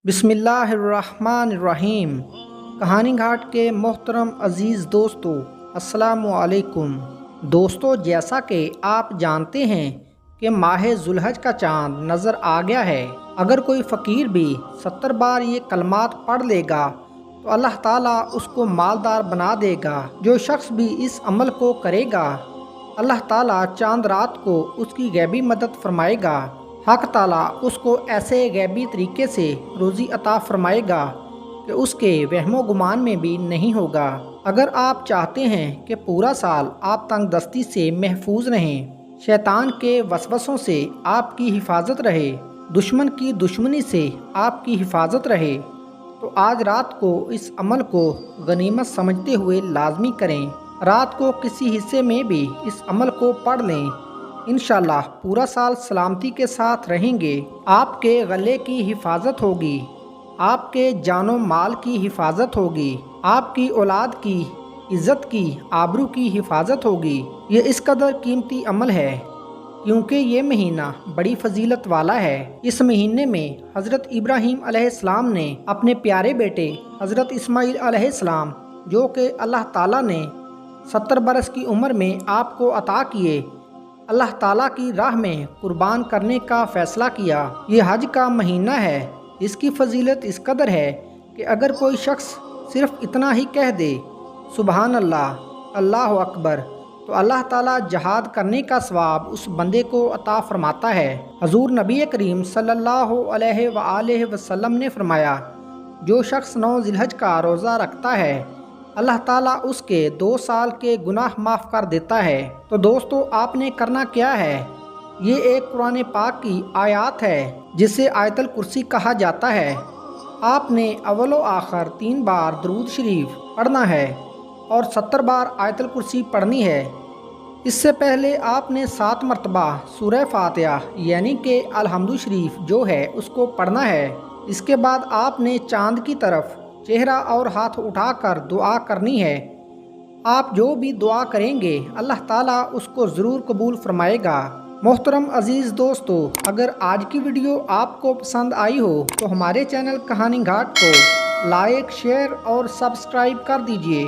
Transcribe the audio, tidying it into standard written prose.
बिस्मिल्लाहिर्रहमानिर्रहीम। कहानी घाट के मोहतरम अज़ीज़ दोस्तों, अस्सलामु अलैकुम। दोस्तों, जैसा कि आप जानते हैं कि माह ज़ुल्हज का चाँद नज़र आ गया है। अगर कोई फ़कीर भी 70 बार ये कलमात पढ़ लेगा तो अल्लाह ताला उसको मालदार बना देगा। जो शख्स भी इस अमल को करेगा, अल्लाह ताला चाँद रात को उसकी गैबी मदद फरमाएगा। हक ताला उसको ऐसे गैबी तरीके से रोज़ी अता फरमाएगा कि उसके वहमो गुमान में भी नहीं होगा। अगर आप चाहते हैं कि पूरा साल आप तंगदस्ती से महफूज रहें, शैतान के वसवसों से आपकी हिफाजत रहे, दुश्मन की दुश्मनी से आपकी हिफाजत रहे, तो आज रात को इस अमल को गनीमत समझते हुए लाजमी करें। रात को किसी हिस्से में भी इस अमल को पढ़ लें। इंशाल्लाह पूरा साल सलामती के साथ रहेंगे। आपके गले की हिफाजत होगी, आपके जानो माल की हिफाजत होगी, आपकी औलाद की इज़्ज़त की आबरू की हिफाजत होगी। ये इस कदर कीमती अमल है क्योंकि ये महीना बड़ी फजीलत वाला है। इस महीने में हज़रत इब्राहीम अलैहिस्सलाम ने अपने प्यारे बेटे हज़रत इस्माईल अलैहिस्सलाम, जो कि अल्लाह ताला ने 70 बरस की उम्र में आपको अता किए, अल्लाह ताला की राह में कुर्बान करने का फ़ैसला किया। ये हज का महीना है। इसकी फजीलत इस कदर है कि अगर कोई शख्स सिर्फ इतना ही कह दे, सुबहान अल्लाह, अल्लाह अकबर, तो अल्लाह ताला जहाद करने का सवाब उस बंदे को अता फरमाता है। हजूर नबी करीम सल्लल्लाहु अलैहि वसल्लम ने फरमाया, जो शख्स 9 ज़िलहज का रोज़ा रखता है, अल्लाह ताला उसके 2 साल के गुनाह माफ़ कर देता है। तो दोस्तों, आपने करना क्या है? ये एक कुरान पाक की आयत है जिसे आयतल कुर्सी कहा जाता है। आपने अव्वलो आखिर 3 बार दरूद शरीफ पढ़ना है और 70 बार आयतल कुर्सी पढ़नी है। इससे पहले आपने 7 मरतबा सूरह फातिहा यानी कि अलहम्दु शरीफ जो है उसको पढ़ना है। इसके बाद आपने चाँद की तरफ चेहरा और हाथ उठाकर दुआ करनी है। आप जो भी दुआ करेंगे अल्लाह ताला उसको ज़रूर कबूल फरमाएगा। मोहतरम अज़ीज़ दोस्तों, अगर आज की वीडियो आपको पसंद आई हो तो हमारे चैनल कहानी घाट को लाइक, शेयर और सब्सक्राइब कर दीजिए।